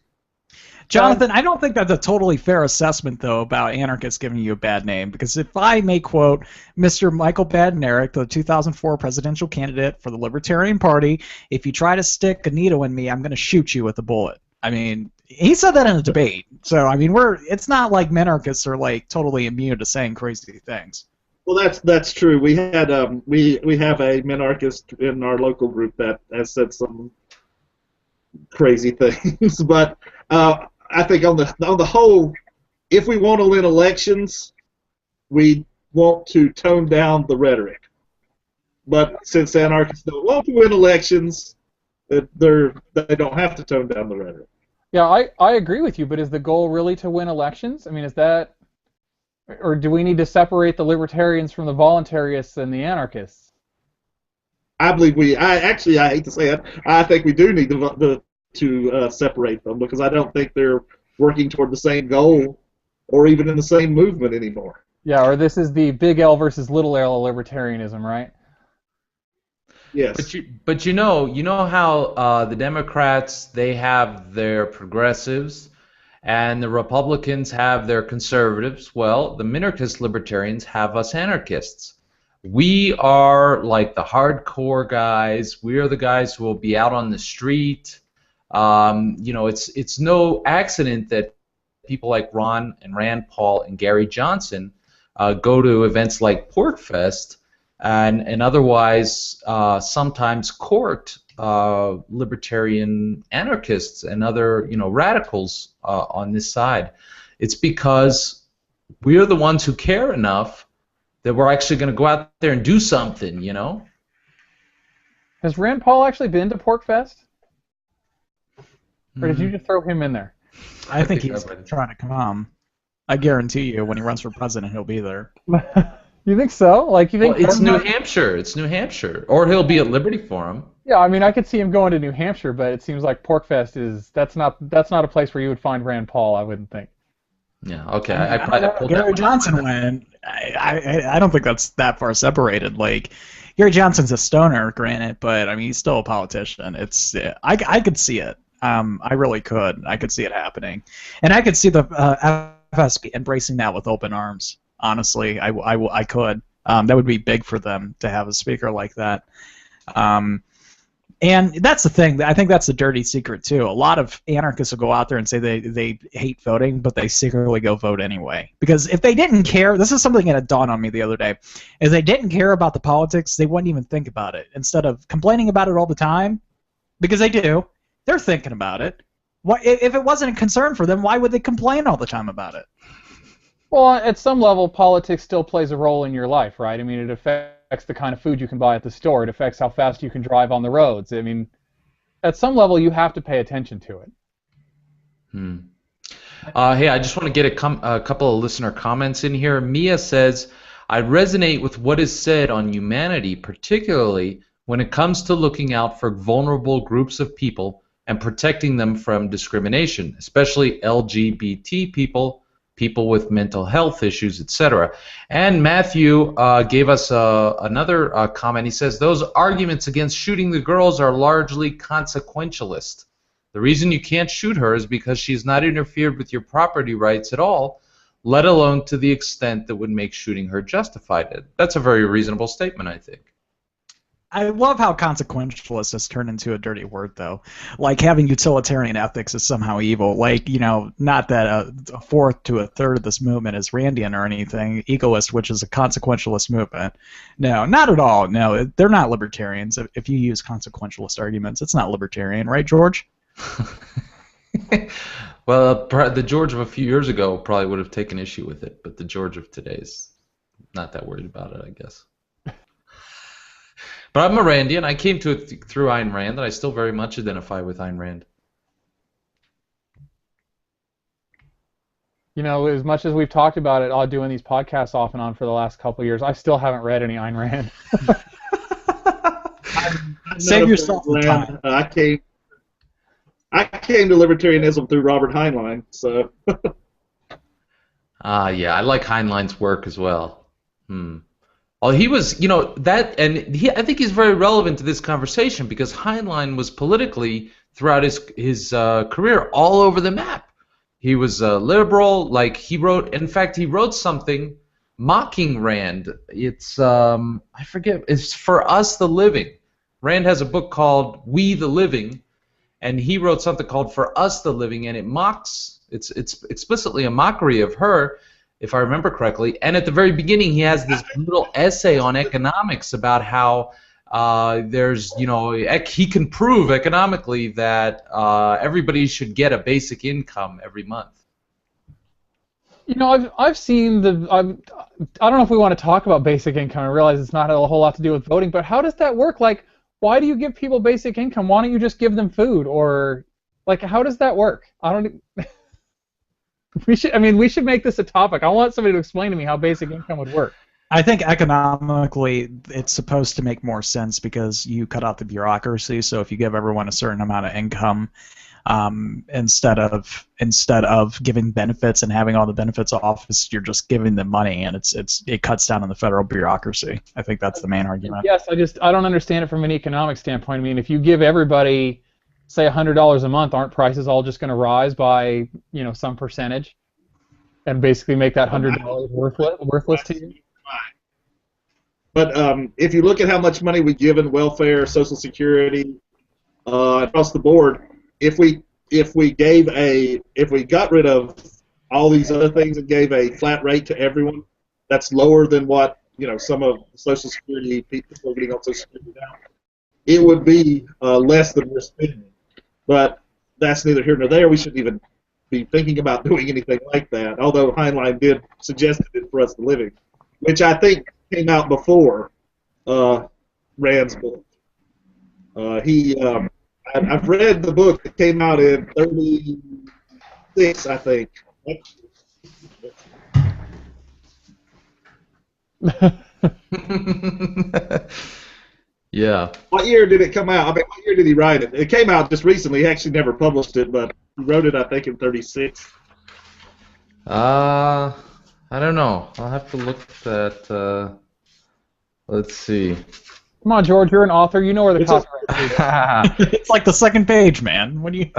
Jonathan, I don't think that's a totally fair assessment, though, about anarchists giving you a bad name, because if I may quote Mr. Michael Badnarik, the 2004 presidential candidate for the Libertarian Party, if you try to stick a needle in me, I'm going to shoot you with a bullet. I mean, he said that in a debate. So, I mean, it's not like minarchists are, like, totally immune to saying crazy things. Well, that's true. We had we have a minarchist in our local group that has said some crazy things, but I think on the whole, if we want to win elections, we want to tone down the rhetoric. But since anarchists don't want to win elections, They don't have to tone down the rhetoric. Yeah, I agree with you, but is the goal really to win elections? I mean, is that, or do we need to separate the libertarians from the voluntarists and the anarchists? I believe I hate to say it. I think we do need to separate them because I don't think they're working toward the same goal or even in the same movement anymore. Yeah, or this is the big L versus little L libertarianism, right? Yes. But you know how the Democrats, they have their progressives and the Republicans have their conservatives. Well, the minarchist libertarians have us anarchists. We are like the hardcore guys. We are the guys who will be out on the street. It's no accident that people like Ron and Rand Paul and Gary Johnson go to events like PorkFest and otherwise sometimes court libertarian anarchists and other radicals on this side. It's because we're the ones who care enough that we're actually going to go out there and do something, Has Rand Paul actually been to PorkFest? Or did you just throw him in there? I think he's trying to come. I guarantee you, when he runs for president, he'll be there. You think so? Like, you think? Well, it's New Hampshire. It's New Hampshire, or he'll be at Liberty Forum. Yeah, I mean, I could see him going to New Hampshire, but it seems like PorkFest that's not a place where you would find Rand Paul. I wouldn't think. Yeah. Okay. I pulled Gary Johnson went. I don't think that's that far separated. Like, Gary Johnson's a stoner, granted, but I mean, he's still a politician. It's I could see it. I really could. I could see it happening, and I could see the FSB embracing that with open arms. Honestly, I could. That would be big for them to have a speaker like that. And that's the thing. I think that's the dirty secret too. A lot of anarchists will go out there and say they hate voting, but they secretly go vote anyway. Because if they didn't care, this is something that dawned on me the other day. If they didn't care about the politics, they wouldn't even think about it. Instead of complaining about it all the time, because they do, they're thinking about it. If it wasn't a concern for them, why would they complain all the time about it? Well, at some level, politics still plays a role in your life, right? I mean, it affects the kind of food you can buy at the store. It affects how fast you can drive on the roads. I mean, at some level, you have to pay attention to it. Hey, I just want to get a couple of listener comments in here. Mia says, I resonate with what is said on humanity, particularly when it comes to looking out for vulnerable groups of people and protecting them from discrimination, especially LGBT people, people with mental health issues, etc. And Matthew gave us another comment. He says, those arguments against shooting the girls are largely consequentialist. The reason you can't shoot her is because she's not interfered with your property rights at all, let alone to the extent that would make shooting her justified. That's a very reasonable statement, I think. I love how consequentialist has turned into a dirty word, though. Like, having utilitarian ethics is somehow evil. Like, not that a fourth to a third of this movement is Randian or anything. Egoist, which is a consequentialist movement. No, not at all. No, they're not libertarians. If you use consequentialist arguments, it's not libertarian, right, George? Well, the George of a few years ago probably would have taken issue with it, but the George of today's not that worried about it, I guess. But I'm a Randian. I came to it through Ayn Rand, and I still very much identify with Ayn Rand. As much as we've talked about it, doing these podcasts off and on for the last couple of years, I still haven't read any Ayn Rand. Save yourself the time. I came to libertarianism through Robert Heinlein, so. Yeah, I like Heinlein's work as well. Well, he was, I think he's very relevant to this conversation because Heinlein was politically throughout his career all over the map. He was a liberal, like he wrote something mocking Rand. It's I forget. It's For Us the Living. Rand has a book called We the Living, and he wrote something called For Us the Living, and it mocks. It's explicitly a mockery of her, if I remember correctly. And at the very beginning, he has this little essay on economics about how he can prove economically that everybody should get a basic income every month. I've seen I don't know if we want to talk about basic income. I realize it's not a whole lot to do with voting, but how does that work? Like, why do you give people basic income? Why don't you just give them food? Or, like, how does that work? I don't... we should make this a topic. I want somebody to explain to me how basic income would work. I think economically it's supposed to make more sense because you cut out the bureaucracy. So if you give everyone a certain amount of income, instead of giving benefits and having all the benefits off, you're just giving them money, and it cuts down on the federal bureaucracy. I think that's the main argument. Yes, I don't understand it from an economic standpoint. I mean, if you give everybody, say, $100 a month, aren't prices all just going to rise by, you know, some percentage, and basically make that $100 worthless to you? But if you look at how much money we give in welfare, Social Security, across the board, if we got rid of all these other things and gave a flat rate to everyone, that's lower than what, you know, some of the Social Security people are getting on Social Security now. It would be less than we're spending. But that's neither here nor there. We shouldn't even be thinking about doing anything like that. Although Heinlein did suggest it for us to living, which I think came out before Rand's book. I've read the book that came out in '36, I think. Yeah. What year did it come out? I mean, what year did he write it? It came out just recently. He actually never published it, but he wrote it, I think, in '36. I don't know. I'll have to look at that. Let's see. Come on, George, you're an author. You know where the copyright is. It's like the second page, man. What do you?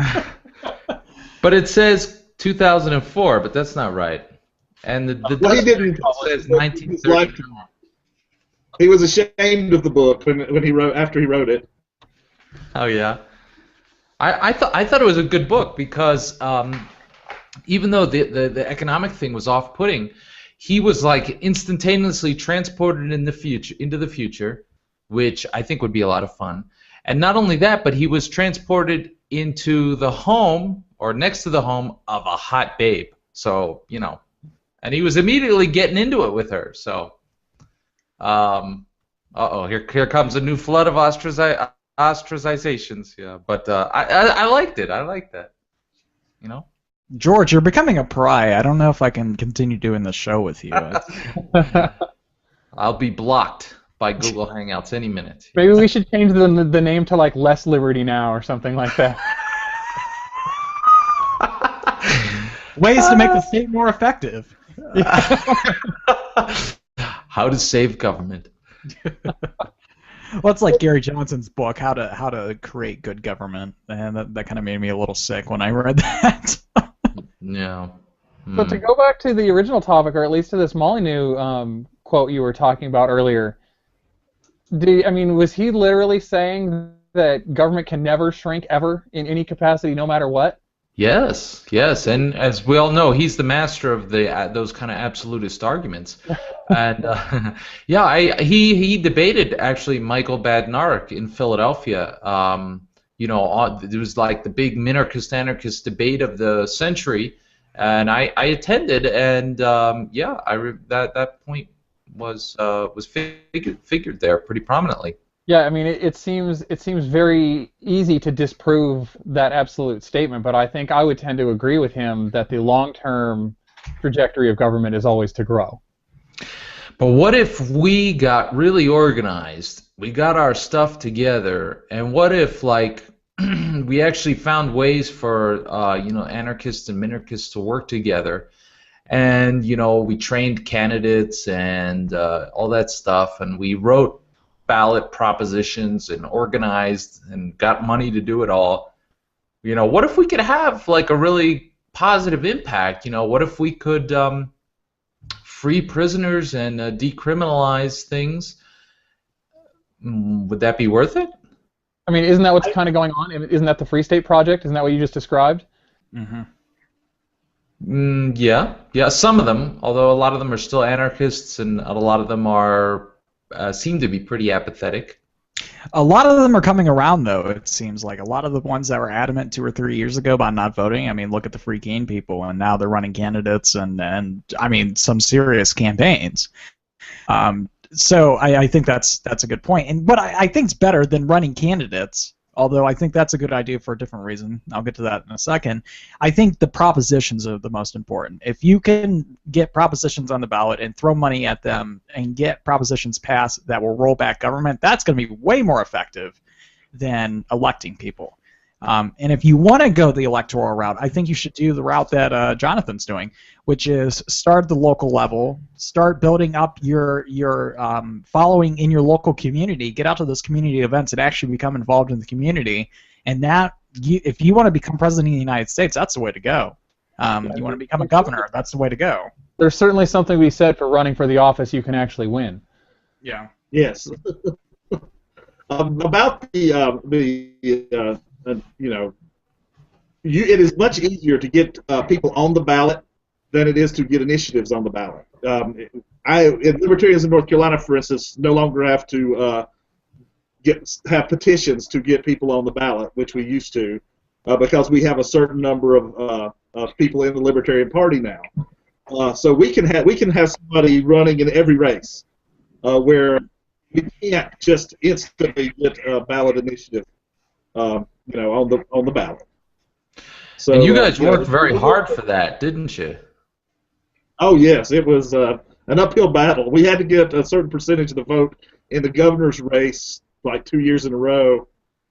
But it says 2004, but that's not right. And the Well, he didn't. says 1930. He was ashamed of the book when he wrote after he wrote it. Oh yeah. I thought it was a good book because even though the economic thing was off-putting, he was like instantaneously transported into the future, which I think would be a lot of fun. And not only that, but he was transported into the home or next to the home of a hot babe. So, you know, and he was immediately getting into it with her. So, here comes a new flood of ostracizations. Yeah, but I liked it. I liked that. You know. George, you're becoming a pry. I don't know if I can continue doing the show with you. I'll be blocked by Google Hangouts any minute. Maybe we should change the name to like Less Liberty Now or something like that. Ways to make the state more effective. How to save government. Well, it's like Gary Johnson's book, How to Create Good Government, and that kind of made me a little sick when I read that. Yeah. So to go back to the original topic, or at least to this Molyneux quote you were talking about earlier, was he literally saying that government can never shrink ever in any capacity, no matter what? Yes, and as we all know, he's the master of those kind of absolutist arguments. And he debated actually Michael Badnarik in Philadelphia. It was like the big minarchist-anarchist debate of the century, and I attended, and that point was figured there pretty prominently. Yeah, I mean, it seems very easy to disprove that absolute statement, but I think I would tend to agree with him that the long-term trajectory of government is always to grow. But what if we got really organized, we got our stuff together, and what if, like, we actually found ways for, anarchists and minarchists to work together, and, we trained candidates and all that stuff, and we wrote ballot propositions and organized and got money to do it all. What if we could have like a really positive impact? What if we could free prisoners and decriminalize things? Would that be worth it? I mean, isn't that what's kind of going on? Isn't that the Free State Project? Isn't that what you just described? Mm-hmm. Yeah, some of them, although a lot of them are still anarchists and a lot of them seem to be pretty apathetic. A lot of them are coming around, though, it seems like. A lot of the ones that were adamant 2 or 3 years ago about not voting, I mean, look at the Free Keene people, and now they're running candidates and I mean, some serious campaigns. So I think that's a good point. But I think it's better than running candidates. Although I think that's a good idea for a different reason. I'll get to that in a second. I think the propositions are the most important. If you can get propositions on the ballot and throw money at them and get propositions passed that will roll back government, that's going to be way more effective than electing people. And if you want to go the electoral route, I think you should do the route that Jonathan's doing, which is start at the local level, start building up your following in your local community, get out to those community events and actually become involved in the community. And that, if you want to become president of the United States, that's the way to go. You want to become a governor, that's the way to go. There's certainly something to be said for running for the office you can actually win. Yeah. Yes. About it is much easier to get people on the ballot than it is to get initiatives on the ballot. Libertarians in North Carolina, for instance, no longer have to have petitions to get people on the ballot, which we used to, because we have a certain number of people in the Libertarian Party now. So we can have somebody running in every race, where we can't just instantly get a ballot initiative. On the ballot. So, and you guys worked very hard for that, didn't you? Oh yes, it was an uphill battle. We had to get a certain percentage of the vote in the governor's race like 2 years in a row,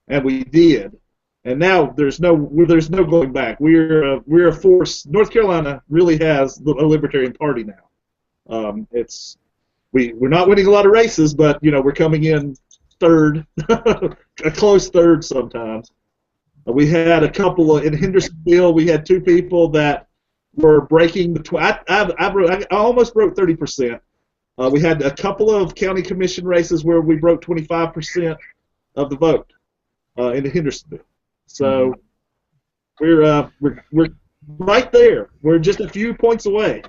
and we did. And now there's no going back. We're a force. North Carolina really has a Libertarian Party now. We're not winning a lot of races, but we're coming in third, a close third sometimes. We had a couple in Hendersonville. We had 2 people that were breaking the. I almost broke 30%. We had a couple of county commission races where we broke 25% of the vote in Hendersonville. So we're right there. We're just a few points away.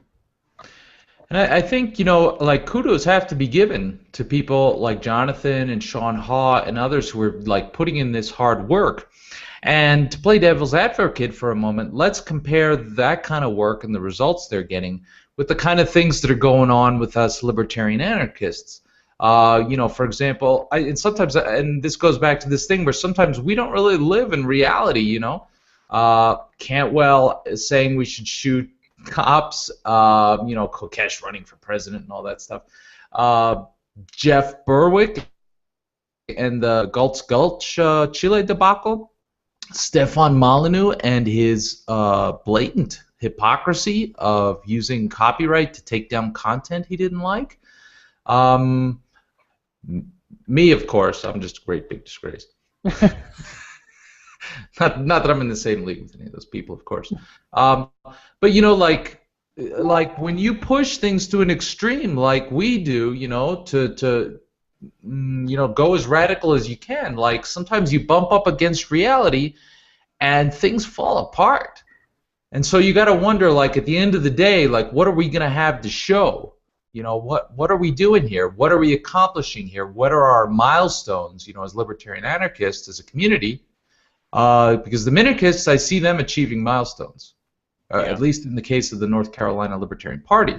And I think, like, kudos have to be given to people like Jonathan and Sean Haw and others who are, like, putting in this hard work. And to play devil's advocate for a moment, let's compare that kind of work and the results they're getting with the kind of things that are going on with us libertarian anarchists. For example, and this goes back to this thing where sometimes we don't really live in reality, Cantwell is saying we should shoot cops, Kokesh running for president and all that stuff. Jeff Berwick and the Gulch Chile debacle. Stefan Molyneux and his blatant hypocrisy of using copyright to take down content he didn't like. Me, of course, I'm just a great big disgrace. Not that I'm in the same league with any of those people, of course. But like when you push things to an extreme, like we do, to go as radical as you can. Like sometimes you bump up against reality, and things fall apart. And so you got to wonder, like at the end of the day, like what are we gonna have to show? What are we doing here? What are we accomplishing here? What are our milestones? As libertarian anarchists, as a community. Because the minarchists, I see them achieving milestones, at least in the case of the North Carolina Libertarian Party.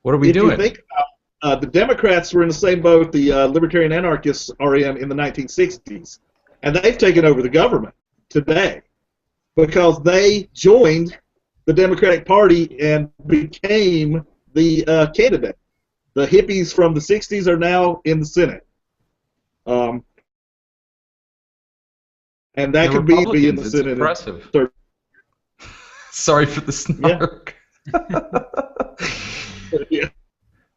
What are we doing? If you think about the Democrats were in the same boat the Libertarian anarchists are in the 1960s, and they've taken over the government today because they joined the Democratic Party and became the candidate. The hippies from the 60s are now in the Senate. And that could be in the Senate. Impressive. Sorry for the snark. Yeah.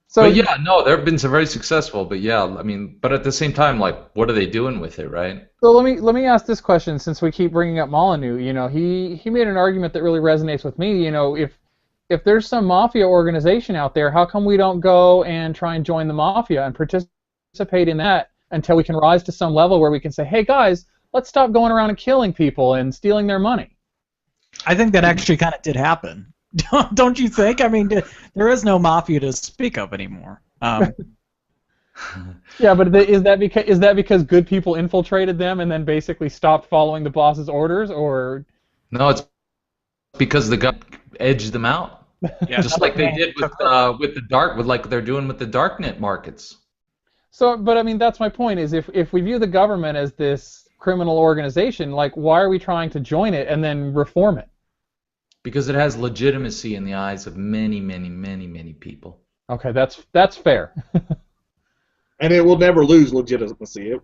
So yeah, no, they've been very successful, but yeah, I mean, but at the same time, like, what are they doing with it, right? So let me ask this question, since we keep bringing up Molyneux. He made an argument that really resonates with me. If there's some mafia organization out there, how come we don't go and try and join the mafia and participate in that until we can rise to some level where we can say, hey guys, let's stop going around and killing people and stealing their money? I think that actually kind of did happen. Don't you think? I mean, there is no mafia to speak of anymore. Yeah, but is that because good people infiltrated them and then basically stopped following the boss's orders, or? No, it's because the government edged them out. Yeah, Just like they did with like they're doing with the darknet markets. So, but I mean, that's my point. Is if we view the government as this criminal organization, like, why are we trying to join it and then reform it? Because it has legitimacy in the eyes of many, many, many, many people. Okay, that's fair. And it will never lose legitimacy.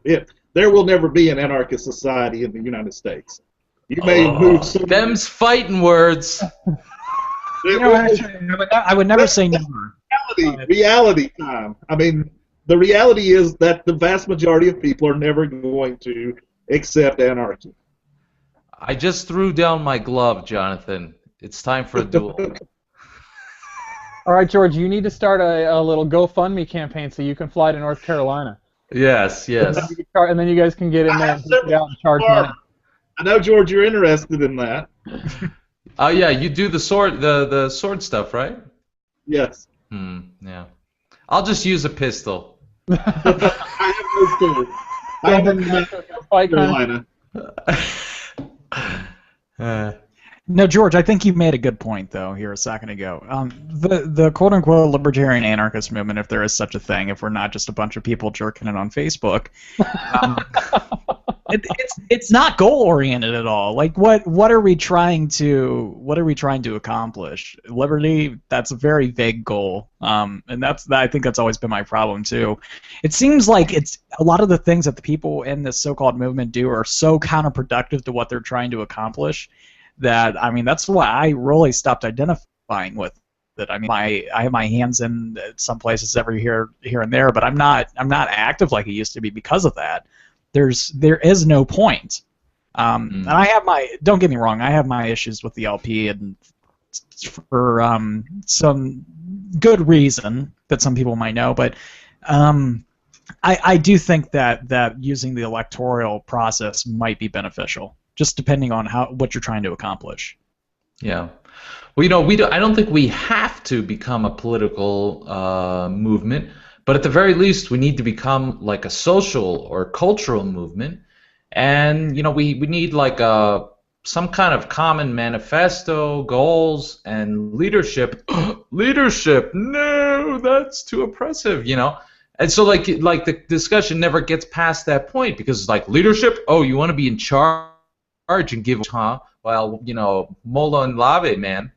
There will never be an anarchist society in the United States. You may move some. Them's fighting words. Actually, I would never say never. Reality time. I mean, the reality is that the vast majority of people are never going to accept anarchy. I just threw down my glove, Jonathan. It's time for a duel. All right, George, you need to start a little GoFundMe campaign so you can fly to North Carolina. Yes. And then you guys can get in there and get out and charge money. I know, George, you're interested in that. Oh yeah, you do the sword stuff, right? Yes. Yeah. I'll just use a pistol. I have those too. I have them in North Carolina. No, George, I think you made a good point, though, here a second ago. The quote-unquote libertarian anarchist movement, if there is such a thing, if we're not just a bunch of people jerking it on Facebook, it's not goal-oriented at all. Like, what are we trying to accomplish? Liberty, that's a very vague goal, and I think that's always been my problem too. It seems like it's a lot of the things that the people in this so-called movement do are so counterproductive to what they're trying to accomplish. That, I mean, that's why I really stopped identifying with it. I mean, I have my hands in some places every here and there, but I'm not active like I used to be because of that. There is no point. And I have don't get me wrong, I have my issues with the LP, and for some good reason that some people might know, but I do think that using the electoral process might be beneficial. Just depending on what you're trying to accomplish. Yeah. Well, I don't think we have to become a political movement, but at the very least, we need to become like a social or cultural movement, and we need like some kind of common manifesto, goals, and leadership. Leadership? No, that's too oppressive. And so like the discussion never gets past that point because it's like leadership. Oh, you want to be in charge and give, huh? Well, Mola and Lave, man.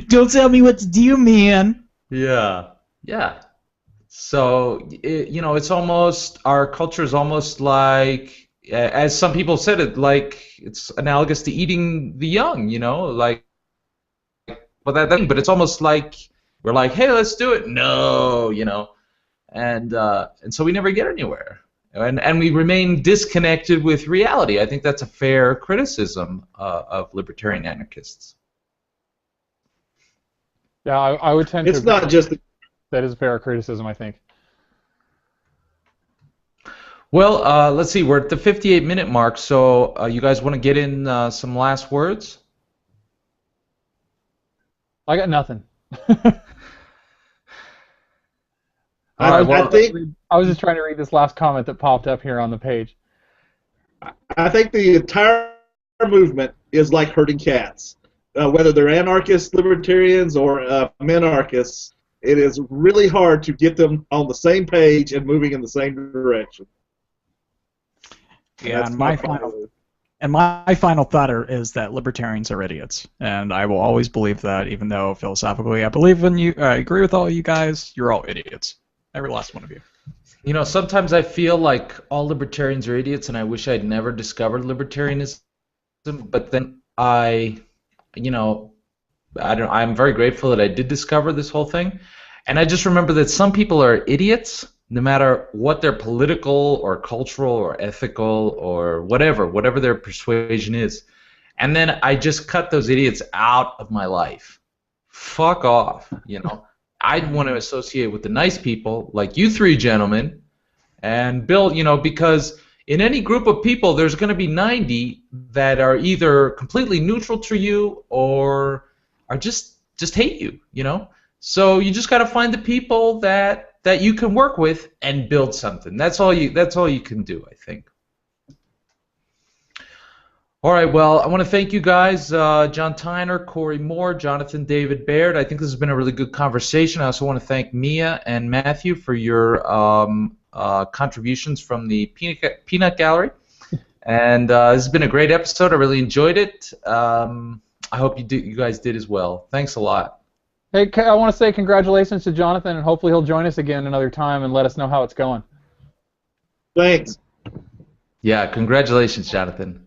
Don't tell me what to do, man. Yeah. So it's almost, our culture is almost like, as some people said it, like it's analogous to eating the young. Like, but it's almost like we're like, hey, let's do it. No, and so we never get anywhere. And we remain disconnected with reality. I think that's a fair criticism of libertarian anarchists. Yeah, I would tend to. It's not just. That is a fair criticism, I think. Well, let's see. We're at the 58-minute mark, so you guys want to get in some last words? I got nothing. All right, well, I was just trying to read this last comment that popped up here on the page. I think the entire movement is like herding cats. Whether they're anarchists, libertarians, or minarchists, it is really hard to get them on the same page and moving in the same direction. Yeah, and my final thought is that libertarians are idiots, and I will always believe that, even though philosophically I believe in you. I agree with all you guys. You're all idiots. Every last one of you. Sometimes I feel like all libertarians are idiots, and I wish I'd never discovered libertarianism. But then I'm very grateful that I did discover this whole thing, and I just remember that some people are idiots, no matter what their political or cultural or ethical or whatever their persuasion is, and then I just cut those idiots out of my life. Fuck off, I'd want to associate with the nice people like you three gentlemen and build, because in any group of people there's going to be 90 that are either completely neutral to you or are just hate you, So you just got to find the people that you can work with and build something. That's all you can do, I think. All right, well, I want to thank you guys, John Tyner, Corey Moore, Jonathan David Baird. I think this has been a really good conversation. I also want to thank Mia and Matthew for your contributions from the Peanut Gallery. And this has been a great episode. I really enjoyed it. I hope you guys did as well. Thanks a lot. Hey, I want to say congratulations to Jonathan, and hopefully he'll join us again another time and let us know how it's going. Thanks. Yeah, congratulations, Jonathan.